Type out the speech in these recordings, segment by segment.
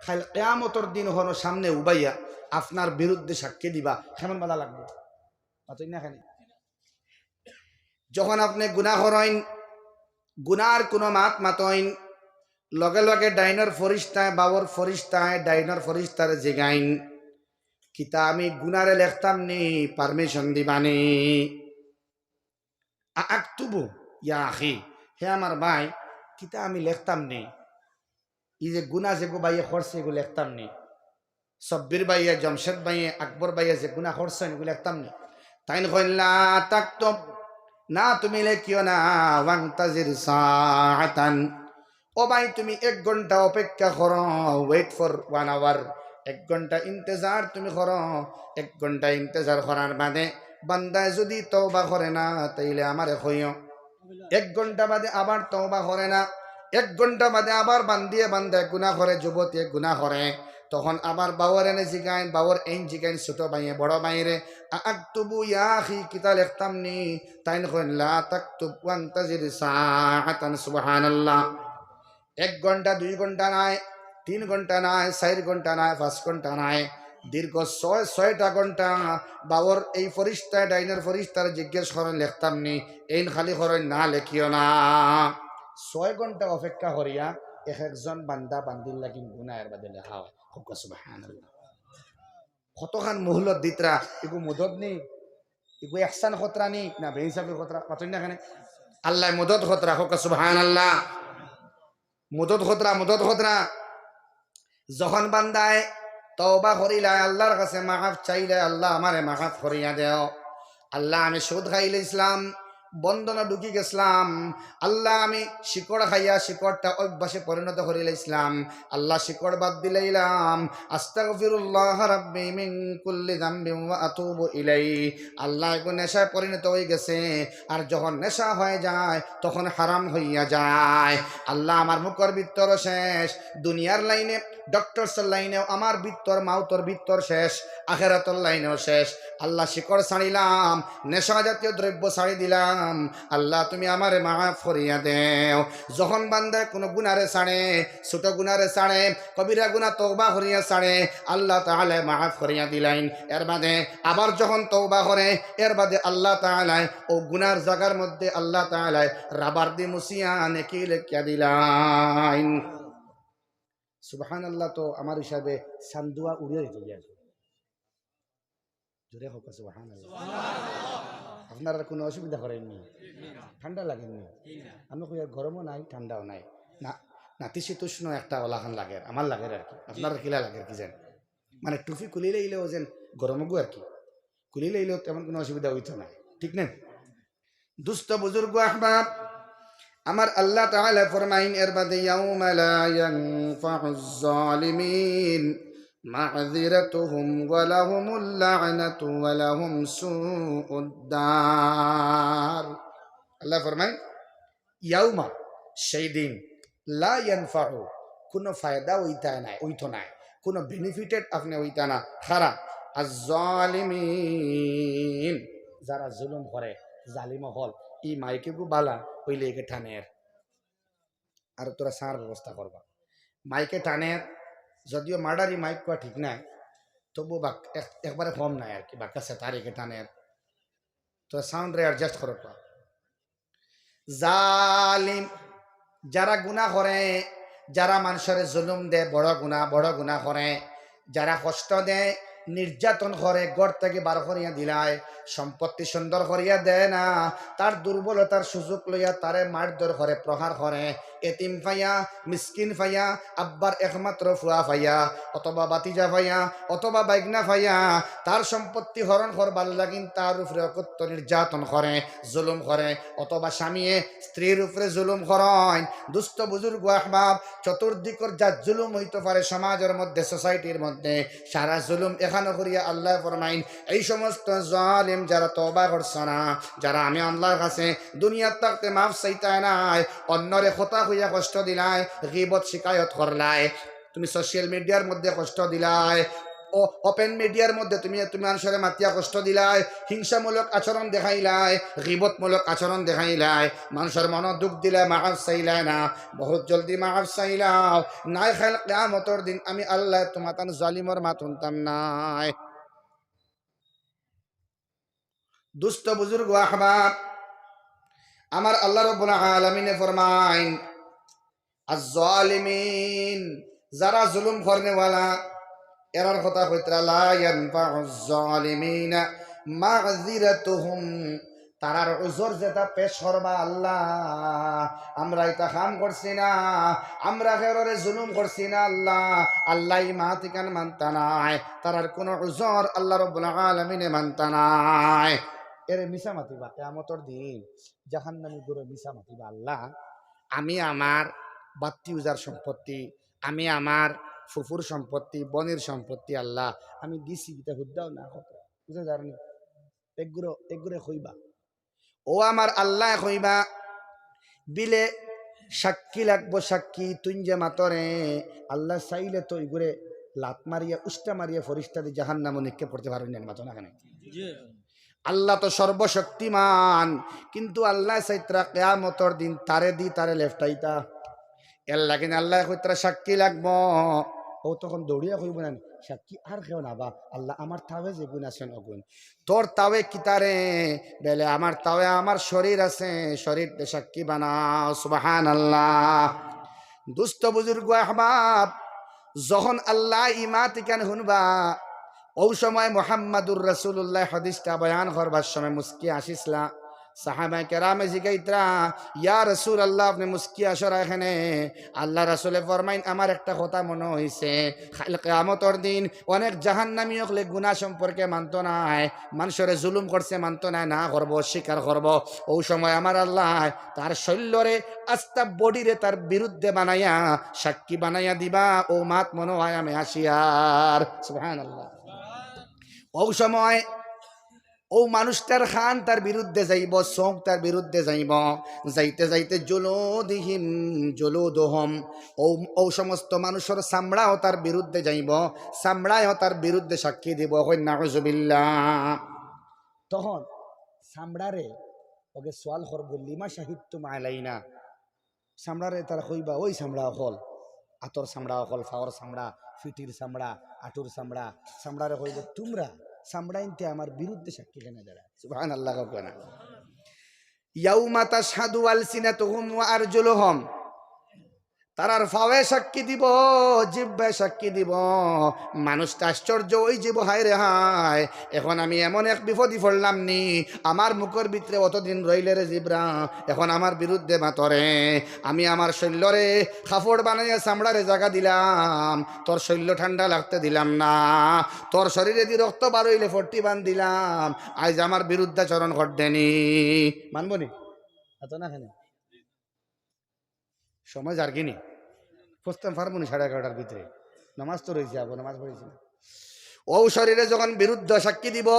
খাইল কিয়ামতের দিন হনো সামনে উবাইয়া আপনার বিরুদ্ধে সাক্ষী দিবা কেমন বালা লাগবে পাতই না খানি যখন আপনি গুনাহ করেন গুনার কোনো মাত মাতইন লগে লগে ডাইনর ফরিস্তায় বাবর ফরিস্তায় ডাইনর ফরিস্তারে জিগাইন কিতা আমি গুনারে লেখতাম নি পারমিশন দিবানি আক্তুবু ইয়া আখি হে আমার ভাই কিতা আমি লেখতাম নি এই যে গুনা যেগো বাইয়ে করছে এগুলো লেখতাম নি সব্বির বাইয়ে জমশেদ বাইয়ে আকবর বাইয়ে যে গুনা করছেন এগুলো লেখতাম নি তাই কইলা তাকতব না তুমি লেখিও না ওয়াংতাজির সাআতান ও ভাই তুমি 1 ঘন্টা অপেক্ষা করো ওয়েট ফর 1 আওয়ার 1 ঘন্টা ইন্তজার তুমি করো 1 ঘন্টা ইন্তজার করার বাদে বান্দায় যদি তওবা করে না তাইলে আমারে কইও 1 ঘন্টা বাদে আবার তওবা করে না 1 ঘন্টা বাদে আবার বান্দায় গুনাহ করে যুবতী গুনাহ করে তখন আবার বাবর এনে জিগাইন বাবর এই জিগাইন ছোট ভাইয়ে বড় ভাইরে আক্তুবু ইয়া আখি কিতা লিখতাম নি তাইন কইন লা তাকতুব ওয়ান্তাজির সাআতান সুবহানাল্লাহ 1 ঘন্টা 2 ঘন্টা নাই 3 ঘন্টা নাই 4 ঘন্টা নাই 5 ঘন্টা নাই দীর্ঘ 6টা ঘন্টা বাবর এই ফরিস্তা ডাইনার ফরিস্তার জিজ্ঞেস করেন লিখতাম নি এই খালি করেন না লেখিও না 6 ঘন্টা অপেক্ষা করিয়া একজন বান্দা বান্দির লাগি গুনাহের বাদে লেখা হয় সুবহানাল্লাহ কতখান মুহলত দিতরা এগু মদত নি এগু ইহসান খতরা নি না বেহিসাবি খতরা পাতই না এখানে আল্লাহ মদত খতরা সুবহানাল্লাহ মদত খতরা যখন বান্দায় তওবা করিলা আল্লাহর কাছে মাফ চাইলে আল্লাহ আমারে মাফ করিয়া দেও আল্লাহ আমি সুদ খাইলে ইসলাম বন্ধনে ঢুকি গেছিলাম আল্লাহ আমি শিকড় খাইয়া শিকড়টা অভ্যাসে পরিণত করিলে ইসলাম আল্লাহ শিকড় বাদ দিলাইলাম আস্তাগফিরুল্লাহ রাব্বি মিন কুল্লি যামবিন ওয়া আতুবু ইলাইহি আল্লাহ এখন নেশায় পরিণত হয়ে গেছে আর যখন নেশা হয়ে যায় তখন হারাম হইয়া যায় আল্লাহ আমার মুখের ভিতর শেষ দুনিয়ার লাইনে ডক্টরসের লাইনেও আমার ভিতর মাউতর ভিতর শেষ আখিরাতের লাইনেও শেষ আল্লাহ শিকড় ছাড়িলাম নেশা জাতীয় দ্রব্য ছাড়ি দিলাম আল্লাহ তুমি আমারে মাফ করিয়া দেও যখন বান্দায় কোনো গুনারে ছাড়ে ছোট গুনারে ছাড়ে কবিরা গুনাহ তওবা করিয়া ছাড়ে আল্লাহ তাআলা মাফ করিয়া দিলেন এর বাদে আবার যখন তওবা করে এর বাদে আল্লাহ তাআলা ও গুনার জায়গার মধ্যে আল্লাহ তাআলা রাবার দি মুসিয়া নেকি লেখিয়া দিলেন সুবহানাল্লাহ তো আমার হিসাবে সান্দুয়া উড়িয়ে দিতে গিয়েছে জোরে হোক সুবহানাল্লাহ আপনারা কোনো অসুবিধা করেননি ঠান্ডা লাগেননি আমি কই আর গরমও নাই ঠান্ডাও নাই না নাতিশীতোষ্ণ একটা ওলাখান লাগে আমার লাগে আর কি আপনারা কিলা লাগে কি জান মানে টুপি খুলিলে ইলেও যেন গরমও আর কি খুলিলে ইলেও তেমন কোনো অসুবিধা হইতো না ঠিক না দুস্থ বুজুর্গ আহবাব আমার আল্লাহ তাআলা ফরমাইন এর বাদে ইয়াউমা লা ইয়ানফাউয যালিমিন মাযিরাতুহুম ওয়া লাহুমুল লা'নাতু ওয়া লাহুম সুউদ দার আল্লাহ ফরমাইন ইয়াউমা সেই দিন লা ইয়ানফাউ কোনো ফায়দা হইতো না কোনো বেনিফিটেড আপনি হইতা না খারা আয-যালিমিন যারা জুলুম করে জালিম হল ই মাইকে গু বালা হইলে একে টানের আর তোরা সার ব্যবস্থা করবা মাইকে টানের যদিও মার্ডারি মাইক কোয়া ঠিক নাই তবু একবারে কম নাই আর কি বাক্কা সে তার একে টানের তোরা সাউন্ড রে অ্যাডজাস্ট করো জালিম যারা গুনাহ করে যারা মানুষের জুলুম দেয় বড় গুনাহ করে যারা কষ্ট দেয় নির্যাতন করে ঘর থেকে বার করিয়া দিলায় সম্পত্তি সুন্দর করিয়া দেয় না তার দুর্বলতার সুযোগ লইয়া তারে মারধর করে প্রহার করে এতিম ফাইয়া মিসকিন ফাইয়া আব্বার একমাত্র ফুয়া ফাইয়া অথবা বাতিজা ফাইয়া অথবা বাইগনা ফাইয়া তার সম্পত্তি হরণ করবার লাগিন তার উপরে অকথ্য নির্যাতন করে জুলুম করে অথবা স্বামীয়ে স্ত্রীর উপরে জুলুম করেন দুস্থ বুজুর্গ আহবাব চতুর্দিকর যা জুলুম হইতে পারে সমাজের মধ্যে সোসাইটির মধ্যে সারা জুলুম এখানে করিয়া আল্লাহ ফরমাইন এই সমস্ত জালিম যারা তওবা করছে না যারা আমি আল্লাহর কাছে দুনিয়ার থাকতে মাফ চাইতায় নাই অন্যরে কথা হইয়া কষ্ট দিলাই গীবত শিকায়ত করলাই তুমি সোশ্যাল মিডিয়ার মধ্যে কষ্ট দিলাই ওপেন মিডিয়ার মধ্যে তুমি তুমি মানুষের মাতিয়া কষ্ট দিলাই, হিংসামূলক আচরণ দেখাইলাই, গীবতমূলক আচরণ দেখাইলাই, মানুষের মন দুঃখ দিলে মাফ চাইলাই না, বহুত জলদি মাফ চাইলাও নাই খাইল কিয়ামতের দিন আমি আল্লাহ তোমাতান জালিমর মাত শুনতাম নাই। দুস্থ বুজুর্গ আহবাব, আমার আল্লাহ রাব্বুল আলামিনে ফরমাইন আজ-জালিমিন, যারা জুলুম করনেওয়ালা এরার কথা কইতরা লা ইয়ানফাউজ জালিমিনা মাযিরাতুহুম, তারার উযর যেটা পেশ করবা আল্লাহ আমরা এটা কাম করছি না, আমরা কারোরে জুলুম করছি না আল্লাহ, আল্লাহ মাতিকান মানতা নাই, তারার কোন উযর আল্লাহ রাব্বুল আলামিনে মানতা নাই। এর মিছা মাতিবা কিয়ামতের দিন, জাহান্নামী গুরু মিছা মাতিবা আল্লাহ আমি আমার বাত্তি উজার সম্পত্তি, আমি আমার ফুফুর সম্পত্তি, বনের সম্পত্তি আল্লাহ আমি দিছি, এটা হুদ্দাও না কত বুঝে জানি এগুলো কইবা। ও আমার আল্লাহ কইবা বিলে সাক্ষী লাগবো, সাক্ষী তুই যে মাতরে আল্লাহ চাইলে তো এগুলো লাত মারিয়া উষ্টা মারিয়া ফরিস্তা দিয়ে জাহান্নাম নিক্ষেপ করতে পারেন না, মাতো না কেন? আল্লাহ তো সর্বশক্তিমান, কিন্তু আল্লাহ চাইত্রা কিয়ামতের দিন তারে দি তারে লেফটাইতা এর লাগে আল্লাহ কইত্রা সাক্ষী লাগবো। ও তখন দৌড়িয়া কইব না সাক্ষী আর কেউ না বা আল্লাহ আমার তাওয়ে যে গুণ আছেন অগুণ, তোর তাওয়ে কিতারে বেলে আমার তাওয়ে আমার শরীর আছে, শরীর সাক্ষী বানাও। সুবহানাল্লাহ। দুস্থ বুজুর্গ আহবাব, যখন আল্লাহ ইমাতিকান শুনবা ও সময় মুহাম্মাদুর রাসূলুল্লাহ হাদিসটা বয়ান করবার সময় মুস্কি আসিসলা, সাহাবায়ে কেরামে জিগাইতরা ইয়া রাসূলুল্লাহ আপনি মুস্কি আসর এখানে, আল্লাহ রাসূলে ফরমাইন আমার একটা কথা মনে হইছে, কাল কিয়ামতের দিন অনেক জাহান্নামী হলে গুনাহ সম্পর্কে মানতো নাই, মানুষের জুলুম করছে মানতো না, না করব স্বীকার করব, ও সময় আমার আল্লাহ তার শৈল্যরে আস্তা বডিরে তার বিরুদ্ধে বানাইয়া সাক্ষী বানাইয়া দিবা, ও মাত মনে হয় আমি আসিয়ার। সুবহানাল্লাহ। ও সময় ও মানুষটার খান তার বিরুদ্ধে যাইব, চোখ তার বিরুদ্ধে যাইব, যাইতে যাইতে জুলুদিহিম জুলুদুহুম, ও সমস্ত মানুষের চামড়াও তার বিরুদ্ধে যাইব, চামড়াও তার বিরুদ্ধে সাক্ষী দিব। নাউযুবিল্লাহ। তখন চামড়ারে ওকে সোয়াল করব লিমা শাহিদতুম আলাইনা, চামড়ারে তারা কইবা ওই চামড়া অকল, আতর চামড়া অকল, ফাওয়ার চামড়া, ফিটির চামড়া, আটুর চামড়া, চামড়ারে কইব তোমরা চামড়াইনতে আমার বিরুদ্ধে সাক্ষী কেন দাঁড়ায়। সুবহানাল্লাহ। ইয়াউমা তাশহাদু আলসিনাতুহুম ওয়া আরজুলুহুম, তারার ফাওয়ে সাক্ষী দিব, জিহ্বায় সাক্ষী দিব। মানুষটা আশ্চর্য, ওই জীব হায় রে হায়, এখন আমি এমন এক বিপদে পড়লাম নি, আমার মুখের ভিতরে অতদিন রইলে রে জিব্রা, এখন আমার বিরুদ্ধে মাতরে, আমি আমার শৈল্যরে কাপড় বানাইয়া চামড়ারে জায়গা দিলাম, তোর শৈল্য ঠান্ডা লাগতে দিলাম না, তোর শরীরে দিয়ে রক্ত বার হইলে ফট্টি বান দিলাম, আজ আমার বিরুদ্ধাচরণ ঘটেনি, মানব নি? এত না কেন সময় জার্গিনি পড়তাম পারবো না 11:30টার ভিতরে, নামাজ তো রয়েছে, আবো নামাজ পড়েছি না। ও শরীরে যখন বিরুদ্ধ সাক্ষী দিব,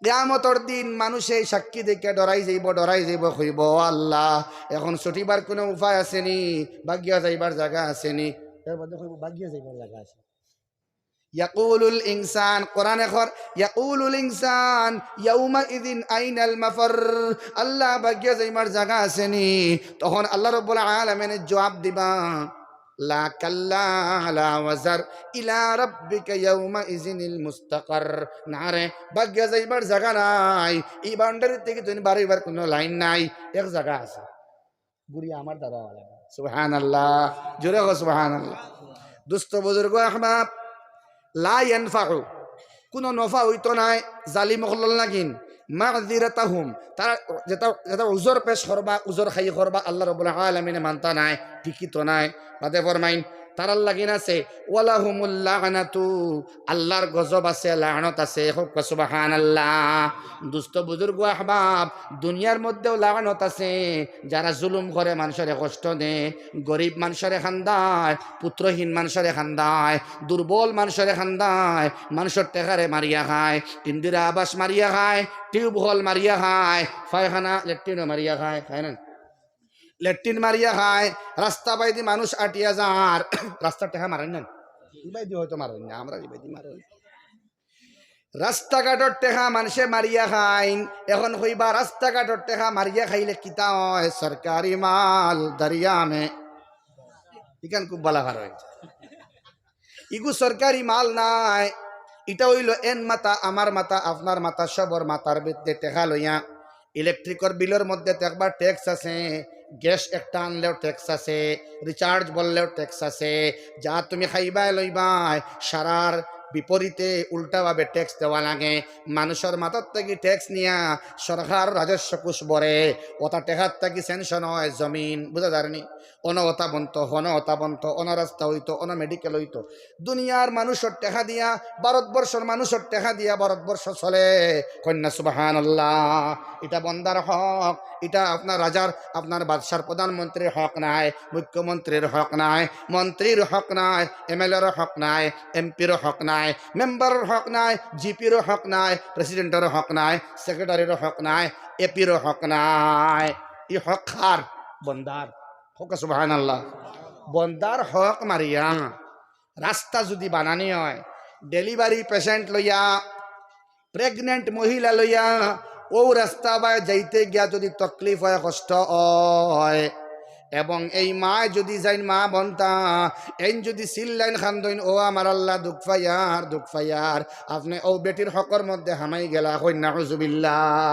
কিয়ামতের দিন মানুষ এই সাক্ষী দেখে ডরাই যাইব, কইব আল্লাহ এখন ছুটিবার কোনো উপায় আসেনি, ভাগিয়া যাইবার জায়গা আসেনি, এর মধ্যে কইব ভাগিয়া যাইবার জায়গা আছে। ইয়াকুলুল ইনসান, কোরআনে খর ইয়াকুলুল ইনসান ইয়াউমা ইযিন আইনাল মাফার, আল্লাহ ভাগিয়া যাইবার জায়গা আসেনি, তখন আল্লাহ রাব্বুল আলামিন জবাব দিবা লা কাল্লা লা ওয়াজার ইলা রাব্বিকা ইয়াউমা ইযিনিল মুস্তাকার, না রে ভাগিয়া যাইবার জায়গা নাই, এই বাউন্ডারি থেকে তুমি বাড়িবার কোনো লাইন নাই, এক জায়গা আছে, গুড়িয়া আমার দাদা ওয়ালা। সুবহানাল্লাহ, জোরে কও সুবহানাল্লাহ। দুস্থ বুজুর্গ আহবাব, লা ইয়ানফাউ, কোনো নফা হইতো নাই জালিম হল নাকিন, মাযিরাতাহুম, তারা যেটা উজর পেশ করবা, উজর খাই করবা, আল্লাহ রাব্বুল আলামিনে মানতা নাই, ঠিকই তো নাই, বাদে ফরমাইন তারার লাগিন আছে ওয়ালাহুমুল লানাতু, আল্লাহর গজব আছে, লানত আছে। সুবহানাল্লাহ। দুস্থ বুজুর্গ আহবাব, দুনিয়ার মধ্যেও লানত আছে, যারা জুলুম করে মানুষের কষ্ট দেয়, গরিব মানুষের খান্দায়, পুত্রহীন মানুষের খান্দায়, দুর্বল মানুষের খান্দায়, মানুষের টেকারে মারিয়া খায়, ইন্দিরা আবাস মারিয়া খায়, টিউবওয়েল মারিয়া খায়, পায়খানা লেট্রিনও মারিয়া খায়, খায় না লেট্রিন মারিয়া খায়, রাস্তা বাইদি মানুষ আটিয়া যার রাস্তার টেকা মারেন না, ইবাইদি হয়তো মারেন না, আমরা ইবাইদি মারেন। রাস্তাঘাটর টেকা মানুষে মারিয়া খাইন, এখন হইবা রাস্তাঘাটর টেকা মারিয়া খাইলে কিতা হয়? সরকারি মাল দরিয়ামে, ইখান খুব বালা ভার হয়। ইগু সরকারি মাল নাই, এটা হইল এন মাথা, আমার মাথা, আপনার মাথা, সবর মাথার ভিতরে টেকা লইয়া। ইলেকট্রিকর বিলের মধ্যে তো একবার ট্যাক্স আছে, গ্যাস একটা আনলেও ট্যাক্স আছে, রিচার্জ বললেও ট্যাক্স আছে, যা তুমি খাইবাই লইবাই সারার বিপরীতে উল্টাভাবে ট্যাক্স দেওয়া লাগে। মানুষের মাথার থেকে ট্যাক্স নিয়া সরকার রাজস্ব কোষ ভরে, ওটা টেকার থেকে সেনশন হয় জমিন, বুঝা যায়নি? অনহতা বন্ত, হনহতা বন্ত, অনরাস্তা হইতো, অন মেডিকেল হইতো। দুনিয়ার মানুষের টেকা দিয়া, ভারতবর্ষের মানুষের টেকা দিয়া ভারতবর্ষ চলে। কন্যা সুবহানাল্লাহ। এটা বন্দার হক, এটা আপনার রাজার, আপনার বাদশার, প্রধানমন্ত্রীর হক নাই, মুখ্যমন্ত্রীর হক নাই, মন্ত্রীর হক নাই, এমএলএর হক নাই, এমপির হক নাই, মেম্বারের হক নাই, জিপির হক নাই, প্রেসিডেন্টের হক নাই, সেক্রেটারির হক নাই, এপির হক নাই। এই হক খার? বন্দার হক। সুবহানাল্লাহ। বন্দার হক মারিয়া রাস্তা যদি বানানি হয়, ডেলিভারি পেশেন্ট লইয়া, প্রেগনেন্ট মহিলা লইয়া ও রাস্তা বায় যাইতে গিয়া যদি তকলিফ হয়, কষ্ট হয়, এবং এই মা যদি যাইন, মা বন্তা এই যদি সিল্লাইন খান্দইন, ও আমার আল্লাহ দুঃখ ফাইয়ার, দুঃখ ফাইয়ার, আপনি ও বেটির হকর মধ্যে হামাই গেলা, হই নাউজুবিল্লাহ।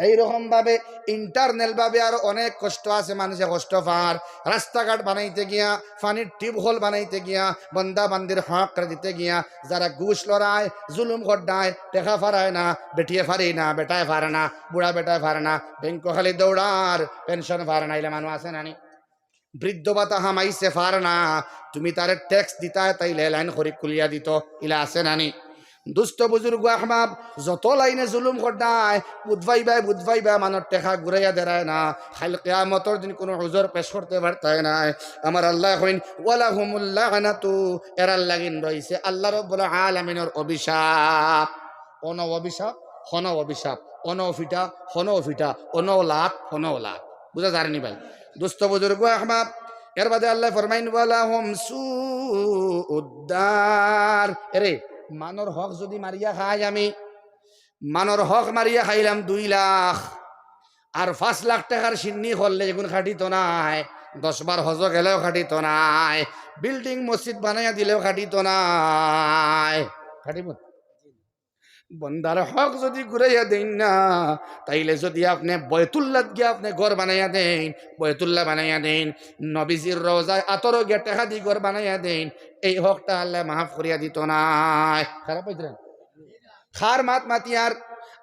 এইরকম ভাবে ইন্টারনাল ভাবে আর অনেক কষ্ট আছে, মানুষে কষ্ট পার। রাস্তাঘাট বানাইতে গিয়া, পানির টিউবওয়েল বানাইতে গিয়া, বন্দা বান্দির হক দিতে গিয়া, যারা ঘুষ লড়ায়, জুলুম গড্ডায়, টেকা ফারায় না, বেটিয়ে ফারি না, বেটায় ফারে না, বুড়া বেটায় ফারে না, ব্যাংক খালি দৌড়ার, পেনশন ফারে না, এলে মানুষ আছে নানি? বৃদ্ধ ভাতা হামাইছে ফার না, তুমি তারে ট্যাক্স দিতা, তাইলে লাইন খরি খুলিয়া দিত, ইলা আছে নানি? দুস্থ বুজুর্গ আহবাব যত লাইনে জুলুম করডায়, বুধবাই মানর টেকা ঘুরাইয়া দেরায় না, খাইল কিয়ামতর দিন কোনো হুজুর পেশ করতে পারতায় নাই। আমার আল্লাহ কইন ওয়ালাহুমুল লাগানাতু, এরার লাগিন রইছে আল্লাহ রাব্বুল আলামিনের অভিশাপ। অন অভিশাপ, হন অভিশাপ, অন ফিটা, হন ফিটা, অন লাখ, হন লাখ। বুঝা যায়নি ভাই? দুস্থ বুজুর্গ আহবাব এর বাদে আল্লাহ ফরমাইন ওয়ালাহুম সুউদ্দার। এরে মানর হক যদি মারিয়া খাই, আমি মানর হক মারিয়া খাইলাম 2 লাখ, আর 5 লাখ টাকার সিন্নি করলে যেগুন খাটিত নাই, 10 বার হজ গেলেও খাটিত নাই, বিল্ডিং মসজিদ বানাইয়া দিলেও খাটিত নাই, খাটিব? বন্দার হক যদি ঘুরাইয়া দেন না, তাইলে যদি আপনি বয়তুল্লাহ গিয়ে আপনি ঘর বানাইয়া দেন, বয়তুল্লাহ বানাইয়া দেন, নবীজির রওজায় আতর গিয়ে টাকা দিয়ে ঘর বানাইয়া দেন, এই হকটা আল্লাহ মাফ করিয়া দিত না। খারাপ হইতে খার মাত মাতিয়ার,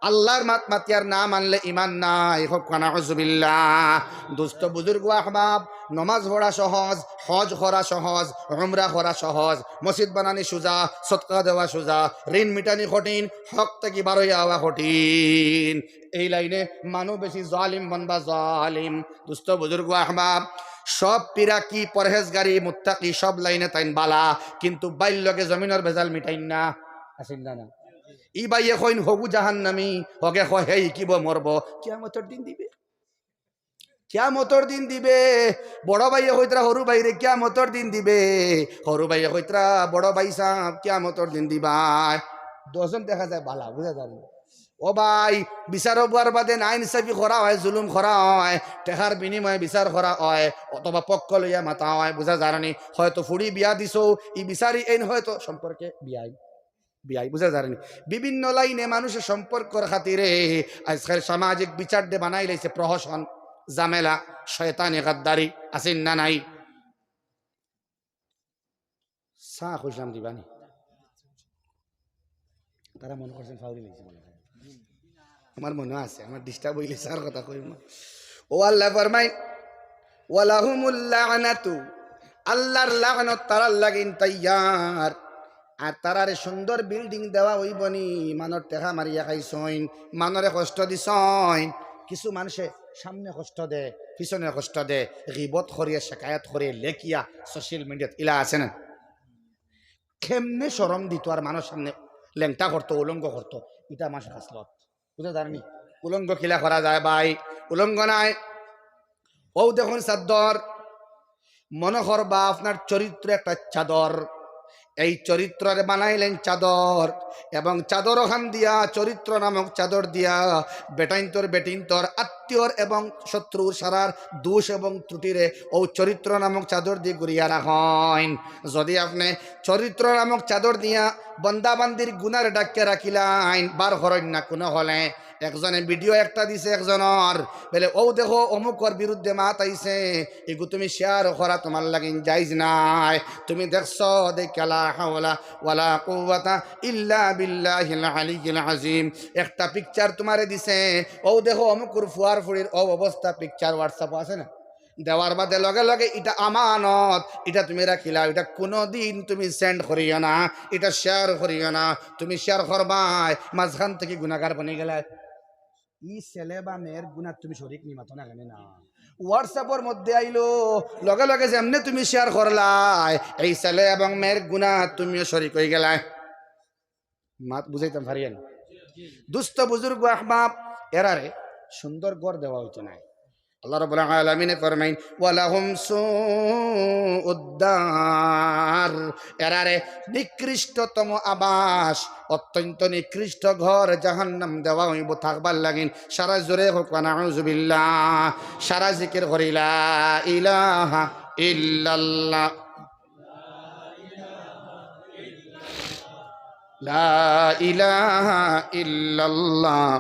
আল্লাহর মাত মাতিয়ার না মানলে ইমান নাই। হোক নাউজুবিল্লাহ। দুস্থ বুজুর্গ আহবাব, নমাজ পড়া সহজ, হজ করা সহজ, উমরা করা সহজ, মসজিদ বানানি সোজা, সদকা দেওয়া সোজা, ঋণ মিটানি কঠিন, হক থেকে বারোই আওয়া কঠিন। এই লাইনে মানুষ বেশি জালিম বনবা জালিম। দুস্থ বুজুর্গ আহবাব, সব পিরাকি পরহেজগারি মুত্তাকি সব লাইনে তাইন বালা, কিন্তু বাইর লগে জমিনের ভেজাল মিটাইন না, আসেন না? ই বাইয়ে কইন হবু জাহান্নামী, হগে কয় হে ইকিব মরব, কিয়ামতের দিন দিবে, কিয়ামতের দিন দিবে। বড় ভাইয়ে কইতরা সরু ভাইরে কিয়ামতের দিন দিবে, সরু ভাইয়ে কইতরা বড় ভাই সাহেব কিয়ামতের দিন দিবাই। 10 জন দেখা যায় বালা, বুঝা যায়? ও ভাই, বিচার হবার বাদে না ইনসাফি করা হয়, জুলুম করা হয়, টেকার বিনিময়ে বিচার করা হয়, অথবা পক্ষ লইয়া মাতা হয়, বুঝা জানি? হয়তো ফুড়ি বিয়া দিছো, ই বিচারি এন হয়তো সম্পর্কে বিয়াই বিয়াই, বুঝা জানি? বিভিন্ন লাইনে মানুষের সম্পর্কর খাতিরে আজকাল সামাজিক বিচার দে বানাই লাইছে প্রহসন, জামেলা, শয়তানি, গাদ্দারি, আসেন না নাই? চা খুঁজলাম দিবানি, তারা মনে করছেন ফাউরি লাইছে, মনে হয় আমার মনে আছে, আমার ডিস্টার্ব হইলে স্যার কথা কইম। ও আল্লাহ ফরমাই ওয়ালাহুমুল লানাতু, আল্লাহর লানত তারার লাগিন তাইয়ার। আর তারারে সুন্দর বিল্ডিং দেওয়া হইবনি, মানর টেকা মারিয়া খাইছইন, মানরে কষ্ট দিছইন। কিছু মানুষে সামনে কষ্ট দে, পিছনে কষ্ট দে, গিবত করিয়া শেকায়াত করে লেখিয়া সোশ্যাল মিডিয়াত ইলা আছে না? কেমনে শরম দিত আর মানুষ সামনে লেংটা করতো, উলঙ্গ করতো, এটা আমার খাসলত, বুঝতে জানি? উলঙ্গ খিলা করা যায় ভাই? উলঙ্গ নাই। ও দেখুন চাদর, মনে করবা আপনার চরিত্র একটা চাদর, এই চরিত্রে বানাইলেন চাদর, এবং চাদর ওখান দিয়া চরিত্র নামক চাদর দিয়া বেটিন্তর আত্মীয়র এবং শত্রুর সারার দোষ এবং ত্রুটিরে ও চরিত্র নামক চাদর দিয়ে ঘুরিয়া রাখেন। যদি আপনি চরিত্র নামক চাদর দিয়া বন্দাবান্দির গুনার ডাকিয়া রাখিলেন, বার হরেন না কোনো হলে একজনে ভিডিও একটা দিছে একজনের, বলে ও দেখো অমুকর বিরুদ্ধে মাত আইছে, এগু তুমি শেয়ার করা তোমার লাগিন যাইজ নাই। তুমি দেখছো দেখে লা হাওলা ওয়ালা কুওয়াতা ইল্লা বিল্লাহিল আলিয়্যিল আযীম, একটা পিকচার তোমারে দিছে, ও দেখো অমুকর ফুয়ার ফুড়ির ও অবস্থা, পিকচার হোয়াটসঅ্যাপ আছে না, দেওয়ার বাদে লগে লগে এটা আমানত, এটা তুমি রাখিলা, এটা কোনোদিন তুমি সেন্ড করিও না, এটা শেয়ার করিও না। তুমি শেয়ার করবাই মাঝখান থেকে গুনাহগার বনে গেলে, ই ছেলে বা মেয়ের গুনাহ তুমি শরীক নিমাত না কেন না। হোয়াটসঅ্যাপের মধ্যে আইলো লগে লগে যেমনি তুমি শেয়ার করলাই, এই ছেলে এবং মেয়ের গুনাহ তুমিও শরীক হয়ে গেলাই। মাত বুঝাইতাম পারিয়েন দুস্থ বুজুর্গ আহবাব, এরারে সুন্দর ঘর দেওয়া হইতো না। আল্লাহ রাব্বুল আলামিন ফরমাইন ওয়ালাহুম সুউদ্দার, এরারে নিকৃষ্টতম আবাস, অত্যন্ত নিকৃষ্ট ঘর জাহান্নাম দেওয়া হইব থাকবার লাগিন। সারা জোরে হোক নাউযুবিল্লাহ, সারা জিকির করি লা ইলাহা ইল্লাল্লাহ, লা ইলাহা ইল্লাল্লাহ।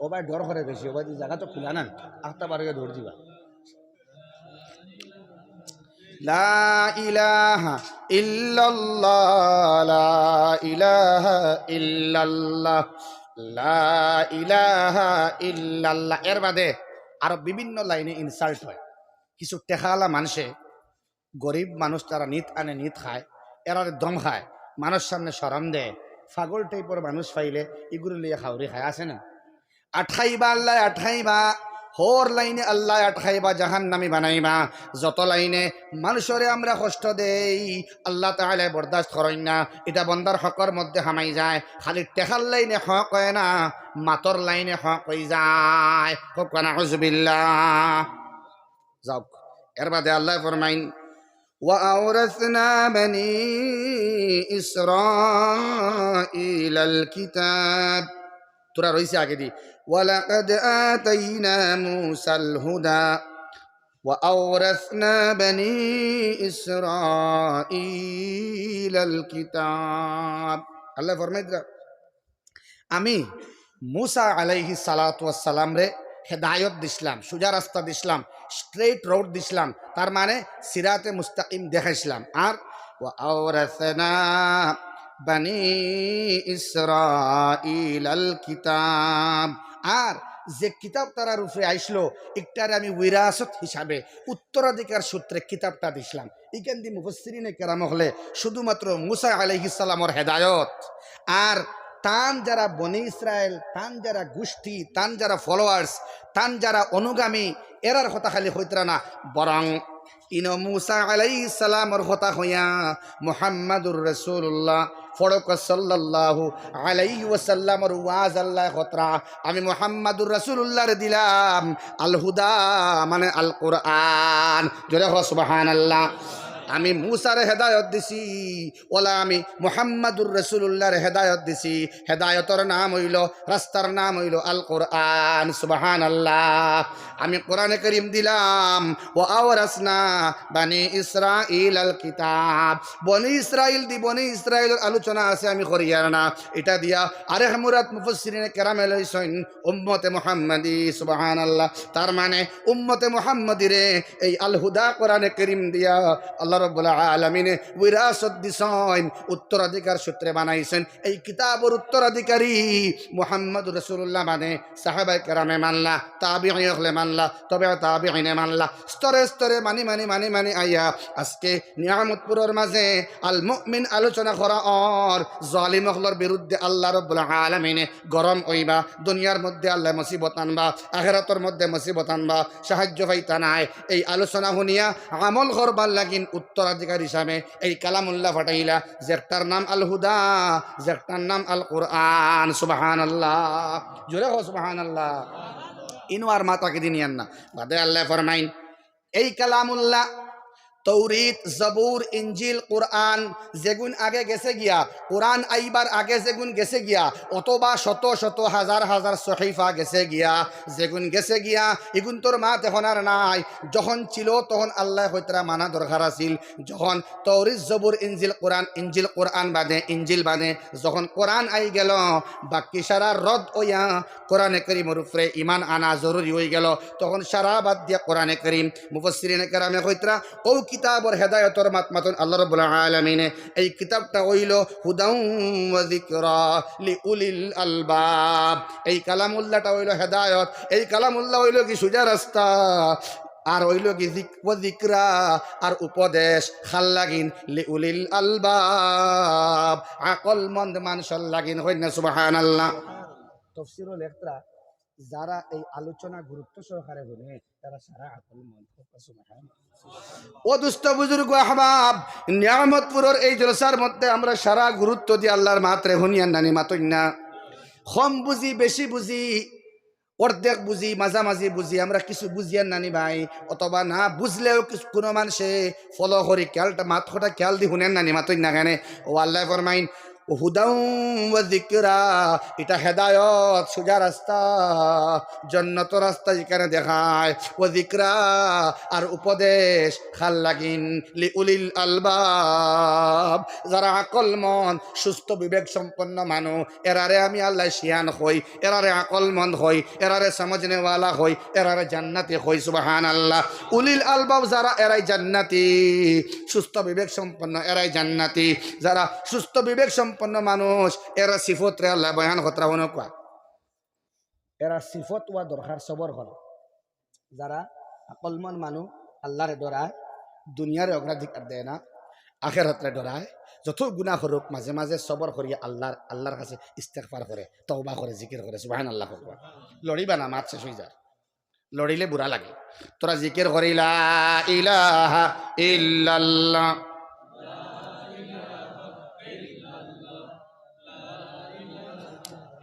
ও ভাই ডর করে বেশি, ও ভাই জায়গা তো খুলা না, আটটা বারে ধর দিবা। লা ইলাহা ইল্লাল্লাহ, লা ইলাহা ইল্লাল্লাহ, লা ইলাহা ইল্লাল্লাহ। এর বাদে আরো বিভিন্ন লাইনে ইনসাল্ট হয়। কিছু টেকালা মানুষে, গরিব মানুষ তারা নিত আনে নিত খায়, এরা দম খায়, মানুষ সামনে শরম দেয়, পাগল টাইপের মানুষ পাইলে এগুলো লিয়ে খাওয়ারি খায়, আছে না? আঠাইবা আল্লাহ আঠাইবা, হোর লাইনে আল্লাহ আঠাইবা জাহান্নামী বানাইবা। যত লাইনে মানুষরে আমরা কষ্ট দেই আল্লাহ তাআলা বরদাস্ত করেন না, এটা বন্দার হকর মধ্যে হামাই যায়। খালি টেকার লাইনে হক হয় না, মাতর লাইনে হক হয়ে যায়। হোক নাউযুবিল্লাহ। যাও এর বাদে আল্লাহ ফরমাইন وأورثنا بني إسرائيل الكتاب, তোরা রইছে আগে দি ওয়ালাকাদ আতাইনা মূসাল হুদা وأورثنا بني إسرائيل الكتاب। আল্লাহ ফরমাইতরা আমি মূসা আলাইহিস সালাতু ওয়াস সালাম রে হেদায়ত দিছিলাম, সোজা রাস্তা দিছিলাম, স্ট্রেট রোড দিছিলাম, তার মানে সিরাতে মুস্তাকিম দেখাইছিলাম। আর ওয়া আওরাসনা বানি ইসরাঈল আল কিতাব, আর যে কিতাব তারার উপরে আইসলো একটারে আমি উইরাসত হিসাবে উত্তরাধিকার সূত্রে কিতাবটা দিছিলাম। এখান দিয়ে মুফাসসিরিনে কেরাম হলে শুধুমাত্র মূসা আলাইহিস সালামের হেদায়ত আর তান যারা বনি ইসরায়েল, তান যারা গোষ্ঠী, তান যারা ফলোয়ার্স, তান যারা অনুগামী, এরার কথা খালি হইতরা না, বরং ইনো মূসা আলাইহিস সালামের কথা হইয়া মুহাম্মাদুর রাসূলুল্লাহ ফড়ক সাল্লাল্লাহু আলাইহি ওয়াসাল্লামের ওয়াজ আল্লাহ খতরা আমি মুহাম্মাদুর রাসূলুল্লাহর দিলাম আল হুদা মানে আল কোরআন। জোরে হো সুবহানাল্লাহ। আমি মূসার হেদায়ত দিছি, ওলা আমি মুহাম্মাদুর রাসূলুল্লাহর হেদায়ত দিছি। হেদায়তর নাম হইল, রাস্তার নাম হইল আল কোরআন। সুবহানাল্লাহ। আমি কোরআনে কারীম দিলাম ও আওরাসনা বানি ইসরাঈল আল কিতাব। বনি ইসরাইল দি বনি ইসরাইলের আলোচনা আছে, আমি করিয়ার না এটা দিয়া আরেক মুরাদ মুফাসসিরিনে কেরামে লইছেন উম্মতে মুহাম্মাদি। সুবহানাল্লাহ। তার মানে উম্মতে মুহাম্মাদিরে এই আল হুদা কোরআনে কারীম দিয়া আল্লাহ রাব্বুল আলামিন বিরাসত দিছেন, উত্তরাধিকার সূত্রে বানাইছেন। এই কিতাবের উত্তরাধিকারী মুহাম্মদুর রাসূলুল্লাহ মানে সাহাবায়ে কেরামে মানলা, তাবিঈ হলে মানলা, তবে তাবিঈনে মানলা, স্তরে স্তরে মানি মানি মানি মানি আইয়া আজকে নিয়ামতপুরের মাঝে আল মুমিন আলোচনা করা আর জালিম হলর বিরুদ্ধে আল্লাহ রাব্বুল আলামিন গরম হইবা। দুনিয়ার মধ্যে আল্লাহ মুসিবত আনবা, আখিরাতের মধ্যে মুসিবত আনবা, সাহায্য পাইতা নাই। এই আলোচনা শুনিয়া আমল করবার লাগিন উত্তরাধিকার হিসাবে এই কালামুল্লাহ ফাটাইলা, যেটার নাম আল হুদা, যেটার নাম আল কোরআন। সুবহানাল্লাহ। জোরে হো সুবহানাল্লাহ। ইনো আর মাতাকে দিনিয়ান না বাদে আল্লাহ ফরমাইন এই কালামুল্লাহ তৌরিত জবুর ইঞ্জিল কোরআন যেগুন আগে গেছে গিয়া কোরআন আইবার আগে যেগুন গেছে গিয়া অথবা শত শত হাজার হাজার সহিফা গেছে গিয়া যেগুন গেছে গিয়া এগুন তোর মাত এখন আর নাই যখন ছিল তখন আল্লাহ হইতরা মানা দরকার আছিল যখন তৌরিত জবুর ইঞ্জিল কোরআন বাদে ইঞ্জিল বাদে যখন কোরআন আই গেল বাকি সারা রদ ওয়া কোরআনে করিমের উপরে ইমান আনা জরুরি হয়ে গেল তখন সারা বাদ দিয়া কোরআনে করিম মুফাসসিরিনে কেরামে কইতরা ও কিতাবর হেদায়তর মাতমাতুন আল্লাহ রাব্বুল আলামিনে এই কিতাবটা হইল হুদাউ ওয়া যিকরা লিউলিল আলবাব এই কালামুল্লাহটা হইল হেদায়ত এই কালামুল্লাহ হইল কি সোজা রাস্তা আর হইল কি যিকরা আর উপদেশ খাল লাগিন লিউলিল আলবাব আকলমন্দ মানুষের লাগিন হইনা সুবহানাল্লাহ তাফসীরুল ইকরা যারা এই আলোচনা গুরুত্ব সহকারে শুনে তারা সারা আকলমন্দ সুবহানাল্লাহ ও দুস্থ বুজুর্গ আহবাব নিয়ামতপুরের এই জলসার মধ্যে আমরা সারা গুরুত্ব দিয়ে আল্লাহর মাত্রে হুনিয়ান নানি মাতই না কম বুঝি বেশি বুঝি অর্ধেক বুঝি মাঝামাঝি বুঝি আমরা কিছু বুঝিয়ান নানি ভাই অথবা না বুঝলেও কিছু কোনো মানুষে ফলো করি খেয়ালটা মাথটা খেয়াল দি শুনেন নানি মাতই না কেন ও আল্লাহ ফরমাইন হুদাউ ওয়া যিকরা এটা হেদায়ত সোজা রাস্তা জান্নাত রাস্তা যেখানে দেখায় ওয়া যিকরা আর উপদেশ খাল লাগিন লিউলিল আলবাব যারা আকল মন সুস্থ বিবেক সম্পন্ন মানুষ এরারে আমি আল্লাহ শিয়ান হই এরারে আকল মন হই এরারে সমঝনেওয়ালা হই এরারে জান্নাতি হই সুবহানাল্লাহ উলিল আলবাব যারা এরাই জান্নাতি সুস্থ বিবেক সম্পন্ন এরাই জান্নাতি যারা সুস্থ বিবেক সম্পন্ন মানুষ এরা সিফত রে আল্লাহ বয়ান খতরা হনো কোয়া এরা সিফত ওয়া দরকার সবর হল যারা আকলমন মানুষ আল্লাহরে ডরায় দুনিয়ারে অগ্রাধিকার দেয় না আখিরাতরে ডরায় যত গুনাহ করুক মাঝে মাঝে সবর করিয়া আল্লাহর কাছে ইস্তেগফার করে তওবা করে জিকির করে সুবহানাল্লাহ লড়িবা না মাত শেষ হয়ে যায় লড়িলে বুড়া লাগে তোরা জিকির করি লা ইলাহা ইল্লাল্লাহ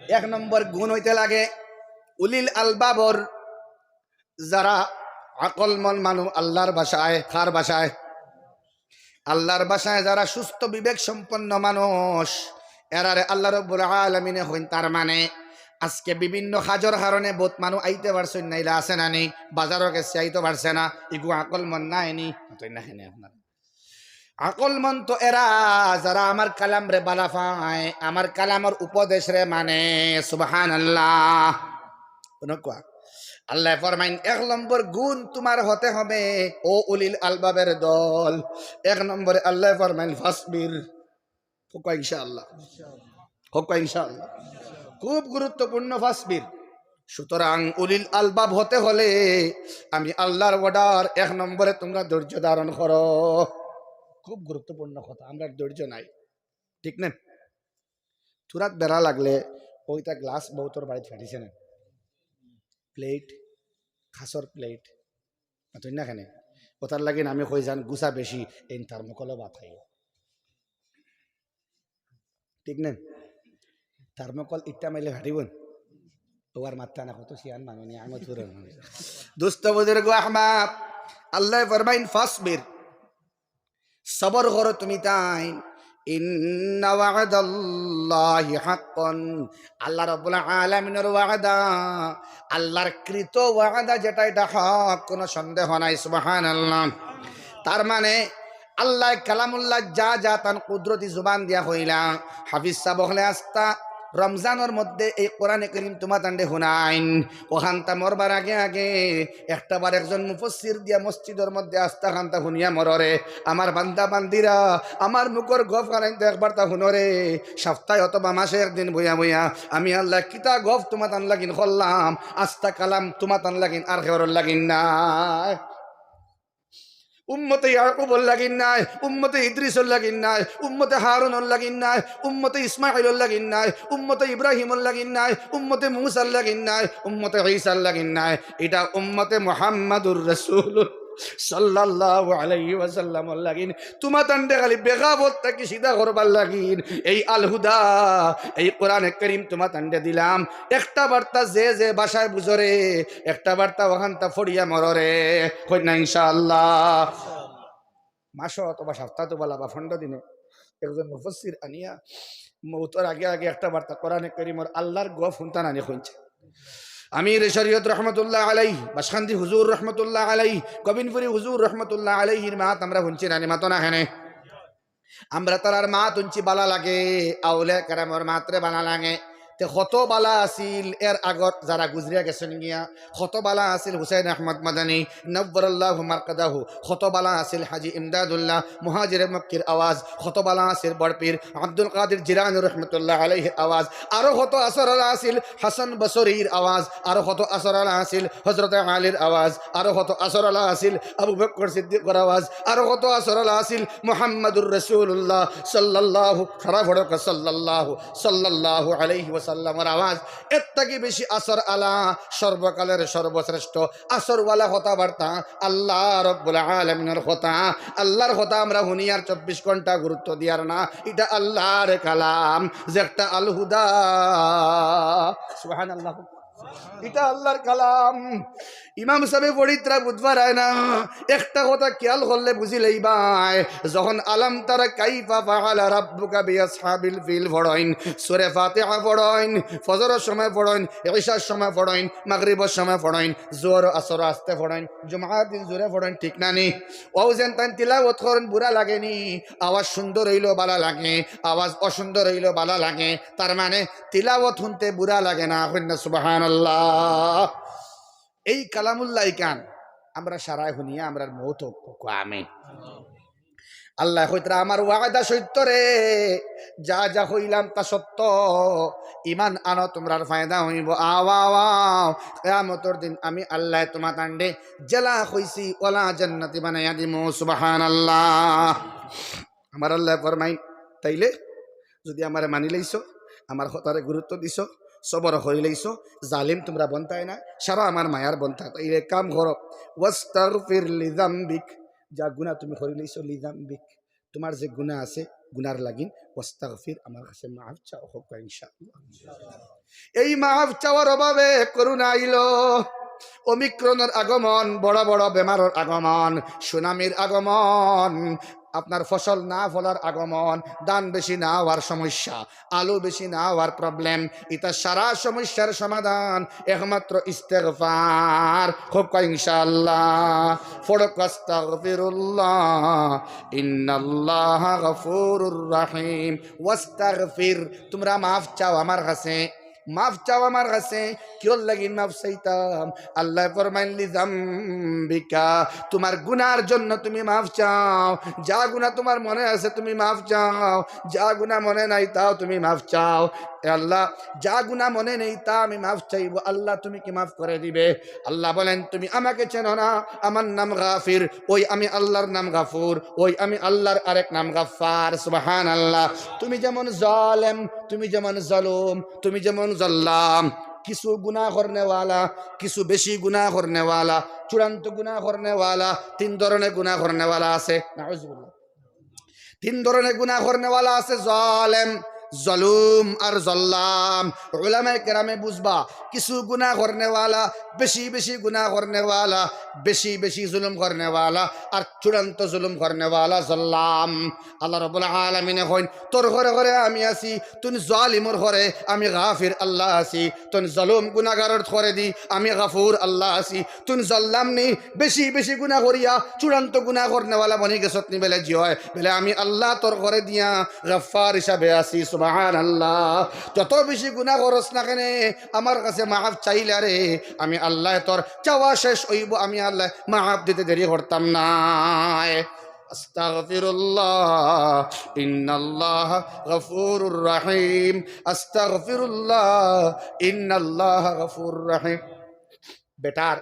এক নম্বর গুণ হইতে লাগে উলিল আলবাবর যারা আকলমন মানুষ আল্লাহর ভাষায় কার ভাষায় আল্লাহর ভাষায় যারা সুস্থ বিবেক সম্পন্ন মানুষ এরারে আল্লাহ রাব্বুল আলামিনে হইন তার মানে আজকে বিভিন্ন কাজের কারণে বহুত মানুষ আইতে পারছেন না এরা আছে না নেই বাজারও গেছে আইতে পারছে না ইগু আকলমন নাই নি না হেনে আপনার আকলমন তো এরা যারা আমার কালাম রে বালা পায় আমার কালামের উপদেশ রে মানে সুবহানাল্লাহ কোয়া আল্লাহ ফরমাইন এক নম্বর গুণ তোমার হতে হবে ও উলিল আলবাবের দল এক নম্বরে আল্লাহ ফরমাইন ফাসবির হোক ইনশাআল্লাহ হোক ইনশাআল্লাহ খুব গুরুত্বপূর্ণ ফাসবির সুতরাং উলিল আলবাব হতে হলে আমি আল্লাহর অর্ডার এক নম্বরে তোমরা ধৈর্য ধারণ করো খুব গুরুত্বপূর্ণ কথা আমরা ধৈর্য নাই ঠিক না তুরাত বেড়া লাগলে ওইটা গ্লাস বহুতর বাড়িতে ফাটিছে না প্লেট খাসর প্লেট তুই না কেন ওটার লাগে আমি কই যান গুছা বেশি এই থার্মোকলও ভাত খাই ঠিক না থার্মোকল ইটা মাইলে ফাটিবন ওর মাত্রা না কত সিয়ান মানুষ আমি দুস্থ বুজুর্গ আহমাদ আল্লাহ ফরমাইন ফাসবির সবর করো তুমি তাই ইন্না ওয়া'দাল্লাহি হাক্কান আল্লাহ রাব্বুল আলামিনের ওয়াদা আল্লাহর কৃত ওয়াদা যেটা এটা হক কোনো সন্দেহ নাই সুবহানাল্লাহ তার মানে আল্লাহ কালামুল্লাহ যা যা তান কুদরতি জুবান দিয়া হইলা হাফিজ সাহেব বলে আস্তা রমজানের মধ্যে এই কোরআনে কারীম তোমার তান্ডে হুনাইন ওখানটা মরবার আগে আগে একটাবার একজন মুফাসসির দিয়া মসজিদের মধ্যে আস্তা খান্তা হুনিয়া মররে আমার বান্দা বান্দিরা আমার মুখর গফ কারাইতে একবার তা হুনরে সপ্তাহে অথবা মাসে একদিন বইয়া বইয়া আমি আল্লাহ কিতা গফ তোমার তান লাগিন করলাম আস্তা কালাম তোমার তান লাগিন আর খেওয়ার লাগিন না উম্মতে ইয়াকুবুর লাগিন নাই উম্মতে ইদ্রিসুর লাগিন নাই উম্মতে হারুনুর লাগিন নাই উম্মতে ইসমাঈলুর লাগিন নাই উম্মতে ইব্রাহিমুর লাগিন নাই উম্মতে মূসার লাগিন নাই উম্মতে ঈসার লাগিন নাই এটা উম্মতে মুহাম্মাদুর রাসূলুল্লাহ সাল্লাল্লাহু আলাইহি ওয়াসাল্লাম লাগিন তোমা তান্ডে খালি বেগাবত থাকি সিধা করবার লাগিন এই আল হুদা এই কোরআনে কারীম তোমা তান্ডে দিলাম একটা বার্তা যে যে ভাষায় বুঝরে একটা বার্তা ওখানটা ফড়িয়া মররে কই না ইনশাআল্লাহ মাসো অথবা সপ্তাহ তো বলা বা ফন্ড দিনে একজন মুফাসসির আনিয়া মৌতর আগে আগে একটা বার্তা কোরআনে কারীমের আল্লাহর গফ হুনতান আনি কইছে আমির শরীয়ত রহমতুল্লাহ আলাইহি বাসখান্দি হুজুর রহমতুল্লাহ আলাইহি কবিনপুরি হুজুর রহমতুল্লাহ আলাইহির মাত আমরা হুনছি রানি মাতো না হেনে আমরা তারার মাত হুনছি বালা লাগে আউলে কারামর মাত্রে বালা লাগে তে কত বালা আছিল এর আগত যারা গুজরিয়া গেছেন গিয়া কত বালা আছিল হুসাইন আহমদ মাদানী নব্বরাল্লাহু মারকাদাহু কত বালা আছিল হাজি ইমদাদুল্লাহ মুহাজির মক্কির আওয়াজ কত বালা আছিল বড়পীর আব্দুল কাদের জিলানী রাহমাতুল্লাহ আলাইহি আওয়াজ আরো কত আসর আছিল হাসান বসরির আওয়াজ আরো কত আসর আছিল হযরত আলীর আওয়াজ আরো কত আসর আছিল আবু বকর সিদ্দিকের আওয়াজ আরো কত আসর আছিল মুহাম্মদুর রাসূলুল্লাহ সাল্লাল্লাহু সাল্লাল্লাহু আলাইহি সাল্লামের আওয়াজ এর থেকে বেশি আসর আলা সর্বকালের সর্বশ্রেষ্ঠ আসরওয়ালা কথাবার্তা আল্লাহ রাব্বুল আলামিনের কথা আল্লাহর কথা আমরা হুনিয়ার 24 ঘন্টা গুরুত্ব দিয়ার না এটা আল্লাহর কালাম যে একটা আল হুদা সুবহানাল্লাহ এটা আল্লাহর কালাম ইমাম সাহেব পড়িত্রা বুধবার হয় না একটা কথা খেয়াল করলে বুঝি লইবাই যখন আলাম তারা কাইফা ফাআলা রাব্বুকা বিআসহাবিল ফিল পড়েন সূরা ফাতিহা পড়েন ফজরের সময় পড়েন ইশার সময় পড়েন মাগরিবের সময় পড়েন জোহর আসর আসতে পড়েন জুমার দিন জোরে পড়েন ঠিক না নি ওও যেন তান তিলাওয়াত করেন বুড়া লাগেনি আওয়াজ সুন্দর হইলো ভালো লাগে আওয়াজ অসুন্দর হইলো ভালো লাগে তার মানে তিলাওয়াত শুনতে বুড়া লাগে না সুবহানাল্লাহ এই কালামুল্লাহ কান আমরা সারাই শুনিয়া আমরা মৌত আমি আল্লাহ কইতরা আমার ওয়াদা সত্য রে যা যা হইলাম তা সত্য ইমান আনো তোমরার ফায়দা হইব আওয়াও কিয়ামতের দিন আমি আল্লাহ তোমা তান্ডে জেলা কইছি ওলা জান্নাতি বানাইয়া দিমু সুবহানাল্লাহ আমার আল্লাহ ফরমাই তাইলে যদি আমারে মানি লইছো আমার কথারে গুরুত্ব দিছো সবর হয়ে লইছো জালিম তোমরা বনতাই না সারা আমার মায়ার বনতা তাইলে কাম করো ওয়াস্তাগফির লিযামবিক যা গুনাহ তুমি করে লইছো লিযামবিক তোমার যে গুনাহ আছে গুনার লাগিন ওয়াস্তাগফির আমার কাছে মাফ চাও হোক ইনশাআল্লাহ এই মাফ চাওয়ার অভাবে করুণা আইলো ওমিক্রনের আগমন বড় বড় বেমারের আগমন সুনামির আগমন আপনার ফসল না ফলার আগমন দান বেশি না হওয়ার সমস্যা আলু বেশি না হওয়ার প্রবলেম এটা সারা সমস্যার সমাধান একমাত্র ইস্তেগফার খুব ইনশাআল্লাহ ফড়ক আস্তাগফিরুল্লাহ ইন্নাল্লাহা গফুরুর রহিম ওয়াস্তাগফির তোমরা মাফ চাও আমার কাছে মাফ চাও আমার কাছে কিও লাগিন মাফ চাইতাম আল্লাহ ফরমাইন লিযামবিকা তোমার গুনার জন্য তুমি মাফ চাও যা গুনাহ তোমার মনে আছে তুমি মাফ চাও যা গুনাহ মনে নাই তাও তুমি মাফ চাও আল্লাহ যা গুনাহ মনে নেই তা আমি মাফ চাইবো আল্লাহ তুমি কি মাফ করে দিবে আল্লাহ বলেন তুমি আমাকে চেনো না আমার নাম গাফির ওই আমি আল্লাহর নাম গাফুর ওই আমি আল্লাহর আরেক নাম গাফফার সুবহানাল্লাহ তুমি যেমন জালেম তুমি যেমন জালুম তুমি যেমন জাল্লাম কিছু গুনাহ করনেওয়ালা কিছু বেশি গুনাহ করনেওয়ালা চূড়ান্ত গুনাহ করনেওয়ালা তিন ধরনের গুনাহ করনেওয়ালা আছে নাউজুবিল্লাহ তিন ধরনের গুনাহ করনেওয়ালা আছে জালেম জলুম আর জল্লাম উলামায়ে কেরামে বুঝবা কিছু গুনাহ করনেওয়ালা বেশি বেশি গুনাহ করনেওয়ালা বেশি বেশি জুলুম করনেওয়ালা আর চূড়ান্ত জুলুম করনেওয়ালা জল্লাম আল্লাহ রাব্বুল আলামিন কইন তোর ঘরে ঘরে আমি আছি তুই জালিমর ঘরে আমি গাফির আল্লাহ আছি তুই জলুম গুনাহগারের ঘরে দি আমি গাফুর আল্লাহ আছি তুই জল্লাম নি বেশি বেশি গুনাহ করিয়া চূড়ান্ত গুনাহ করনেওয়ালা বনি গেছত নি বেলে জি হয় বেলে আমি আল্লাহ তোর ঘরে দিয়া গাফফার হিসাবে আছি সুবহানাল্লাহ যত বেশি গুনাহ করস না কেন আমার কাছে মাফ চাইলা রে আমি আল্লাহ তোর চাওয়া শেষ হইব আমি আল্লাহ মাফ দিতে দেরি করতাম না আস্তাগফিরুল্লাহ ইন্নাল্লাহা গফুরুর রহিম আস্তাগফিরুল্লাহ ইন্নাল্লাহা গফুরুর রহিম বেটার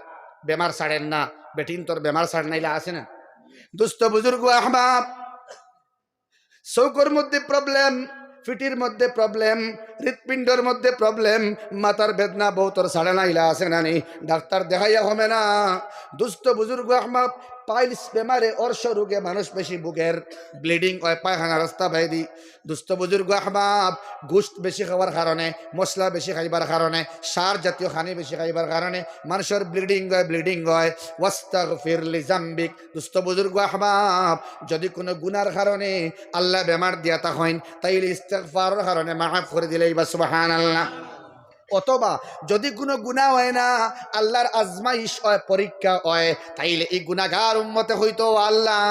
বেমার ছাড়েন না বেটিন তোর বেমার ছাড় নাইলা আছে না দুস্থ বুজুর্গ আহবাব চৌকর মধ্যে প্রবলেম ফিটির মধ্যে প্রবলেম, হৃৎপিণ্ডের মধ্যে প্রবলেম, মাথার বেদনা বহুতর সাড়ে নাইলা আছে নানি, ডাক্তার দেখাইয়া হবে না। দুস্থ বুজুর্গ আহমদ পাইলস বেমারে অর্শ রোগে মানুষ বেশি বুকের ব্লিডিং হয় পায়খানা রাস্তা বাইদি। দুস্থ বুজুর্গ আহবাব গোস্ত বেশি খাওয়ার কারণে, মশলা বেশি খাইবার কারণে, সার জাতীয় খানি বেশি খাইবার কারণে মানুষের ব্লিডিং হয়। ওয়াস্তাগফির লিজাম্বিক। দুস্থ বুজুর্গ আহবাব যদি কোনো গুনার কারণে আল্লাহ বেমার দিয়া তা হইন, তাইলে ইস্তেগফারের কারণে মাফ করে দিলেই বা সুবহানাল্লাহ। অথবা যদি কোনো গুনাহ হয় না, আল্লাহর আজমাইশ হয়, পরীক্ষা হয়, তাইলে এই গুনাহগার উম্মতে হইতো আল্লাহ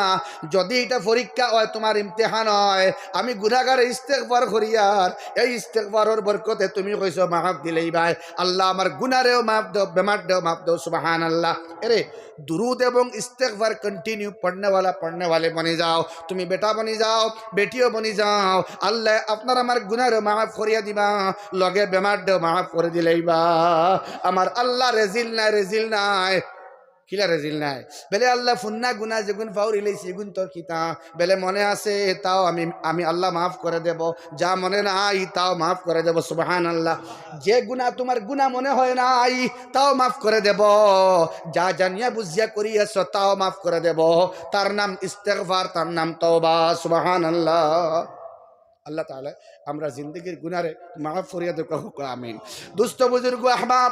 যদি এটা পরীক্ষা হয়, তোমার ইমতিহান হয়, আমি গুনাহগারে ইস্তেগফার করিয়ার এই ইস্তেগফারের বরকতে তুমি কইছো মাফ দিলেই ভাই আল্লাহ আমার গুনাহরেও মাফ দাও, বেমার দাও মাফ দাও সুবহানাল্লাহ। এরে দুরুদ এবং ইস্তেগফার কন্টিনিউ পढ़ने वाले बनी जाओ। তুমি বেটা বনি যাও, বেটিও বনি যাও, আল্লাহ আপনার আমার গুনাহরে মাফ করিয়া দিবা, লগে বেমার দাও মাফ করে দিলেই বা আমার আল্লাহ রেজিল নাই কিলা রেজিল নাই। বেলে আল্লাহ ফুন্না গুনা যেগুন ফাউর ইলাইছি এগুন তোর কিতা বেলে মনে আছে তাও আমি আল্লাহ মাফ করে দেব, যা মনে নাই তাও মাফ করে দেব সুবহানাল্লাহ। যে গুনাহ তোমার গুনাহ মনে হয় নাই তাও মাফ করে দেব, যা জানিয়া বুঝিয়া করিয়াছ তাও মাফ করে দেব। তার নাম ইস্তেগফার, তার নাম তওবা সুবহানাল্লাহ। আল্লাহ তাআলা আমরা জিন্দগির গুনারে মাফ করিয়া দেব, আমিন। দুস্থ বুজুর্গ আহবাব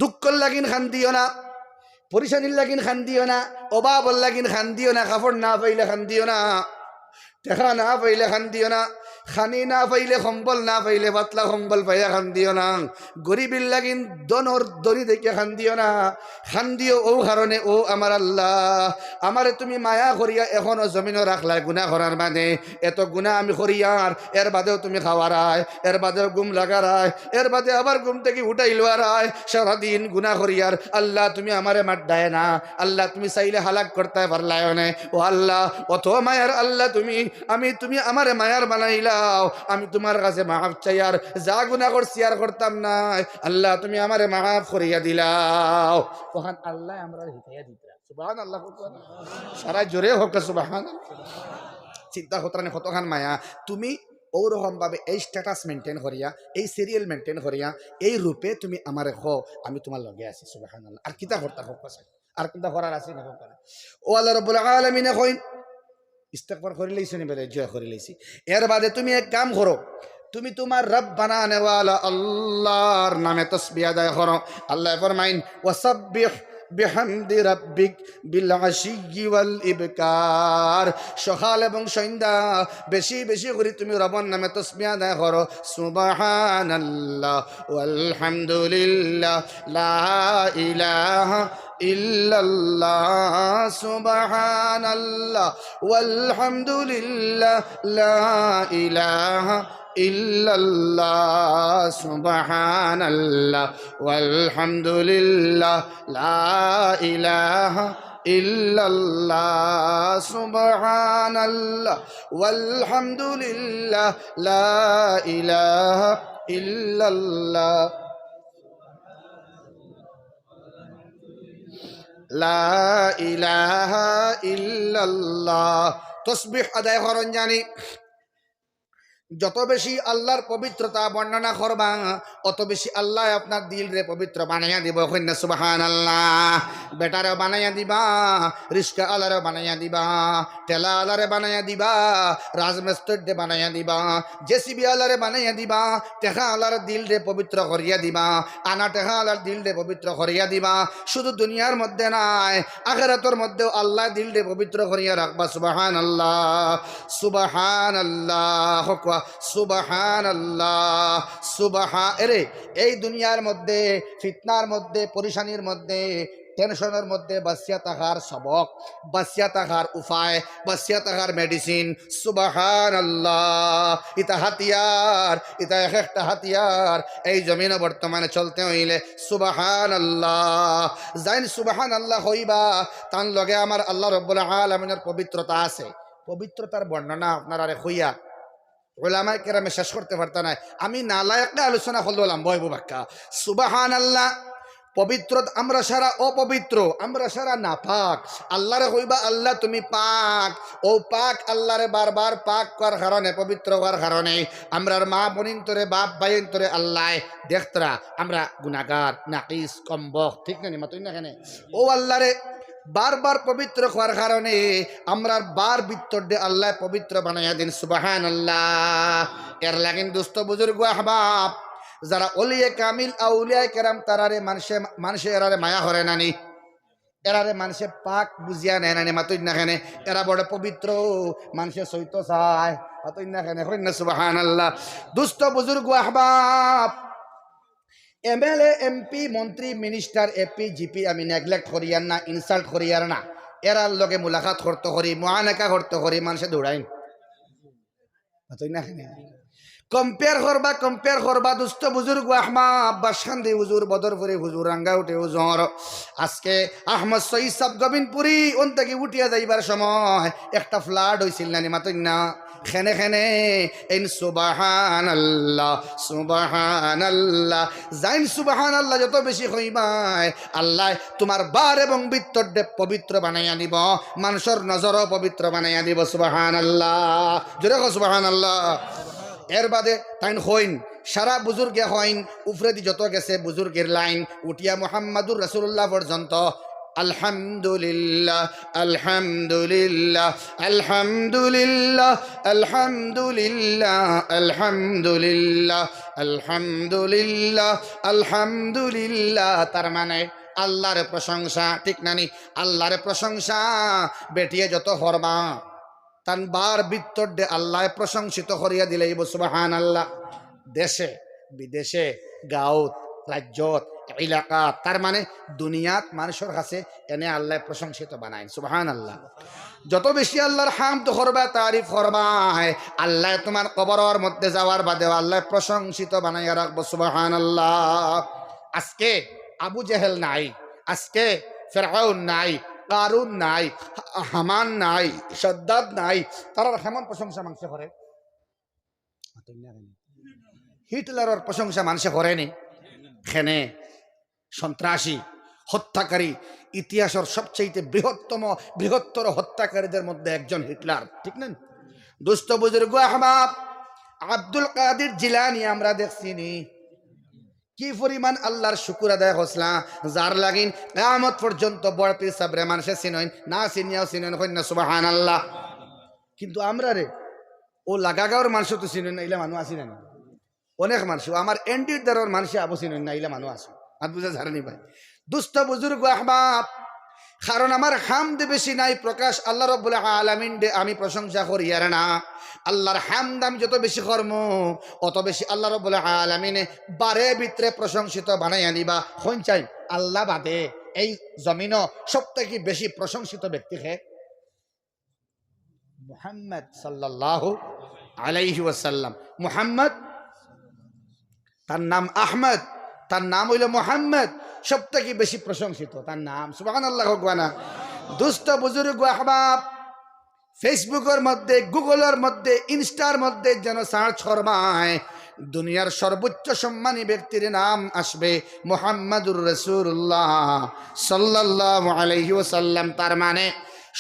দুঃখ লাগিন খান দিও না, পরিশানির লাগিন খান দিও না, অভাবর লাগিন খান দিও না, কাপড় না পাইলে খান দিও না, টেকা না পাইলে খান দিও না, খানি না পাইলে কম্বল না পাইলে পাতলা কম্বল পাইয়া খান দিও না, গরিবির লাগিন দনর দরি দেখে খান দিও না। খান দিও ও কারণে ও আমার আল্লাহ আমারে তুমি মায়া করিয়া এখনো জমিনও রাখলাই গুনাহ করার মানে এত গুনাহ আমি করিয়ার, এর বাদেও তুমি খাওয়ারায়, এর বাদেও গুম লাগারায়, এর বাদে আবার ঘুম থেকে উঠাই লোয়ারায়, সারাদিন গুনাহ করিয়ার আল্লাহ তুমি আমারে মাড্ডায় না, আল্লাহ তুমি চাইলে হালাক করতে পারলাই না। ও আল্লাহ অত মায়ার আল্লাহ তুমি আমারে মায়ার বানাইলাও, আমি তোমার কাছে মাফ চাইয়ার, যা গুনাহ করছি আর করতাম না আল্লাহ তুমি আমারে মাফ করিয়া দিলাও। তখন আল্লাহ আমরা হিতাইয়া দিতা সুবহানাল্লাহ। সারা জোরে হোক সুবহানাল্লাহ। চিন্তা কতখানি কতখান মায়া তুমি ওরকম ভাবে এই স্ট্যাটাস মেনটেন করিয়া, এই সিরিয়াল মেনটেন করিয়া, এই রূপে তুমি আমারে খো, আমি তোমার লগে আছি সুবহানাল্লাহ। আর কিতা করতা হোক আর কিতা করার আছে না হোক। ও আল্লাহ রাব্বুল আলামিন কইন ইস্তেগফার করে লইছি নি বলে জয় করে লইছি। এর বাদে তুমি এক কাম করো, তুমি তোমার রব বানানে ওয়ালা আল্লাহর নামে তাসবিহ আদায় করো। আল্লাহ ফরমাইন ওয়াসাব্বিহ বিহামদি রাব্বিক বিল আশিয়্যি ওয়াল ইবকার, সকাল এবং সন্ধ্যা বেশি বেশি করে তুমি রবের নামে তাসবিহ আদায় করো। সুবহানাল্লাহ ওয়ালহামদুলিল্লাহ লা ইলাহা ইল্লাল্লাহ, সুবহানাল্লাহ ওয়ালহামদুলিল্লাহ লা ইলাহা ইল্লাল্লাহ, সুবহানাল্লাহ ওয়ালহামদুলিল্লাহ লা ইলাহা ইল্লাল্লাহ, সুবহানাল্লাহ ওয়ালহামদুলিল্লাহ লা ইলাহা ইল্লাল্লাহ, লা ইলাহা ইল্লাল্লাহ। তাসবিহ আদায় করন জানি যত বেশি আল্লাহর পবিত্রতা বর্ণনা করবা অত বেশি আল্লাহ আপনার দিল রে পবিত্র বানাইয়া দিব। কন্যা সুবহানাল্লাহ। বেটারে বানাইয়া দিবা, রিস্কা আলারে বানাইয়া দিবা, টেলা আলারে বানাইয়া দিবা, রাজমিস্ত্রিরে বানাইয়া দিবা, জেসিবি আলারে বানাইয়া দিবা, টেকা আলার দিল রে পবিত্র করিয়া দিবা, আনা টেকা আলার দিল রে পবিত্র করিয়া দিবা। শুধু দুনিয়ার মধ্যে নাই আখিরাতের মধ্যেও আল্লাহ দিল রে পবিত্র করিয়া রাখবা। সুবহানাল্লাহ সুবহানাল্লাহ সুবহানাল্লাহ সুবহান। এরে এই দুনিয়ার মধ্যে ফিতনার মধ্যে, পরেশানির মধ্যে, টেনশনের মধ্যে বাঁচিয়া থাকার সবক, বাঁচিয়া থাকার উপায়, বাঁচিয়া থাকার মেডিসিন সুবহানাল্লাহ। ইতা হাতিয়ার, ইতা এক একটা হাতিয়ার এই জমিনে বর্তমানে চলতে হইলে সুবহানাল্লাহ জাইন সুবহানাল্লাহ হইবা। তার লগে আমার আল্লাহ রাব্বুল আলামিনের পবিত্রতা আছে। পবিত্রতার বর্ণনা আপনারা হইয়া ওলামায়ে কেরামে শেষ করতে পারত না। আমি নালায়েকটা আলোচনা করলাম বয়বু বাক্কা সুবহানাল্লাহ। পবিত্র আমরা সারা অপবিত্র, আমরা সারা নাপাক। আল্লাহরে কইবা আল্লাহ তুমি পাক, ও পাক আল্লাহরে বারবার পাক করার কারণে, পবিত্র হওয়ার কারণে আমরার মা বোনিন তোরে বাপ ভাইন তোরে আল্লাহ দেখতরা আমরা গুনাহগার নাকিস কমবক, ঠিক না মাতুই না কেন? ও আল্লাহরে বারবার পবিত্র হওয়ার কারণে আমরার বার ভিতর দিয়ে আল্লাহ পবিত্র বানাইয়া দিন, সুবহানাল্লাহ। এর লাগেন দুস্থ বুজুর্গ আহবাব, যারা ওলিয়ে কামিল আউলিয়া কেরাম তারারে মানুষে এরারে মায়া হরে নানি, এরারে মানুষে পাক বুঝিয়া নেয় নানি, মাতুই না কেন? এরা বড় পবিত্র, মানুষে সৈত চায়, মাতুই না কেন? হইনা সুবহানাল্লাহ। দুস্থ বুজুর্গ আহবাব, এমএলএ এমপি মন্ত্রী মিনিস্টার এপি জিপি আমি নেগলেক্ট করিয়ার না, ইনসাল্ট করিয়ার না, এরার লগে মুলাকাত করতে করি, মুআনাকা করতে করি, মানুষে দৌড়াইন, মাতুই না কেন? কম্পেয়ার করবা দুস্থ বুজুর্গ আহমদ বাসখান্দি হুজুর, বদরপুরি হুজুর, রাঙ্গাউটে হুজুর। আজকে আহমদ সঈদ সাব গোবিন্দপুরি ওন থেকে উঠিয়া যাইবার সময় একটা ফ্লাড হয়েছিল নানি, মাতুই না? খেনে খেনে ইন সুবহানাল্লাহ সুবহানাল্লাহ জাইন সুবহানাল্লাহ যত বেশি হইবাই আল্লাহ তোমার বার এবং ভিতর পবিত্র বানাইয়া দিব, মানুষের নজরও পবিত্র বানাইয়া দিব, সুবহানাল্লাহ। জোরে কও সুবহানাল্লাহ। এর বাদে তাইন হইন সারা বুজুর্গে হইন, উফরেদি যত গেছে বুজুর্গের লাইন উঠিয়া মুহাম্মাদুর রাসূলুল্লাহ পর্যন্ত আলহামদুলিল্লাহ আলহামদুলিল্লাহ আলহামদুলিল্লাহ আলহামদুলিল্লাহ আলহামদুলিল্লাহ আলহামদুলিল্লাহ আলহামদুলিল্লাহ। তার মানে আল্লাহর প্রশংসা, ঠিক নানি? আল্লাহর প্রশংসা বেটিয়ে যত হরমা তান বার ভিতর দে আল্লাহ প্রশংসিত করিয়া দিলেই সুবহানাল্লাহ। দেশে বিদেশে গাঁৱত রাজ্যত এলাকা, তার মানে দুনিয়াত মানুষের কাছে এনে আল্লাহ প্রশংসিত বানায়, সুবহানাল্লাহ। যত বেশি আল্লাহর হামদ করবা তারিফ করবা আল্লাহ তোমার কবরের মধ্যে যাওয়ার বাদে আল্লাহ প্রশংসিত বানাইয়া রাখবো, সুবহানাল্লাহ। আজকে আবু জেহেল নাই, আজকে ফিরআউন নাই, কারুন নাই, হামান নাই, সদ্দাদ নাই, তারা কেমন প্রশংসা মানুষে করে? হিটলারের প্রশংসা মানুষে করেনি? খেনে সন্ত্রাসী হত্যাকারী, ইতিহাসের সবচেয়ে বৃহত্তর হত্যাকারীদের মধ্যে একজন হিটলার, ঠিক না? দুস্থ বুজুর্গ আহবাব আব্দুল কাদির জিলানী আমরা দেখছিনি কি পরিমাণ আল্লাহর শুকুর আদায় হসলা, যার লাগিন কিয়ামত পর্যন্ত বড় পীর সাবরে মানুষে চিনইন না, চিনিয়াও চিনইন, কইনা সুবহানাল্লাহ। কিন্তু আমরা রে ও লাগাগাঁওর মানুষ তো চিনইন না, ইলা মানুষ আসি না, অনেক মানুষ আমার এন্ডির দ্বারার মানুষে আবু চিনইন না, ইলা মানুষ আছে, হাত বুঝা ঝাড়নি ভাই। দুস্থ বুজুর্গ আহবাব, কারণ আমার হামদ বেশি নাই প্রকাশ আল্লাহ রাব্বুল আলামিন দে আমি প্রশংসা করি আর না। আল্লাহর হামদ আমি যত বেশি কর্ম অত বেশি আল্লাহ রাব্বুল আলামিনে বারে ভিতরে প্রশংসিত বানাইয়া দিবা। হইন চাই আল্লাহ বাদে এই জমিন সবথেকে বেশি প্রশংসিত ব্যক্তিকে মুহাম্মদ সাল্লাল্লাহু আলাইহি ওয়াসাল্লাম। মুহাম্মদ তার নাম আহমদ, তার নাম হইল মুহাম্মদ, সবথেকে বেশি প্রশংসিত তার নাম, সুবহানাল্লাহ ভগবানা। দুস্থ বুজুর্গ আহবাব ফেসবুকের মধ্যে, গুগলের মধ্যে, ইনস্টার মধ্যে যেন সার্চ করবায় দুনিয়ার সর্বোচ্চ সম্মানী ব্যক্তির নাম আসবে মুহাম্মাদুর রাসূলুল্লাহ সাল্লাল্লাহু আলাইহি ওয়াসাল্লাম। তার মানে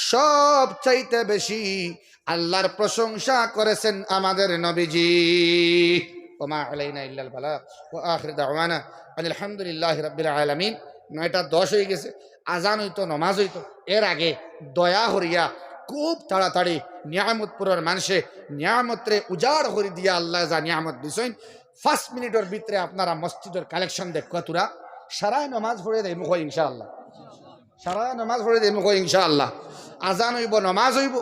সবচাইতে বেশি আল্লাহর প্রশংসা করেছেন আমাদের নবীজি। ওমা আলাইনা ইল্লাল বালাগ ওয়া আখির দাওয়ানা আলহামদুলিল্লাহি রাব্বিল আলামিন। 9:10 হয়ে গেছে, আজান হইতো, নমাজ হইতো, এর আগে দয়া করিয়া খুব তাড়াতাড়ি নিয়ামতপুরের মানুষে নিয়ামতরে উজাড় করে দিয়া আল্লাহ যা নিয়ামত দিছেন 5 মিনিটের ভিতরে আপনারা মসজিদের কালেকশন দেখো, তোরা সারায় নমাজ পড়ে দেয় মুখ ইনশাআল্লাহ, সারায় নমাজ পড়ে দেয় মুখ ইনশাআল্লাহ। আজান হইব, নমাজ হইব,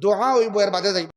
দোয়া হইব, এর বাদে যাইব।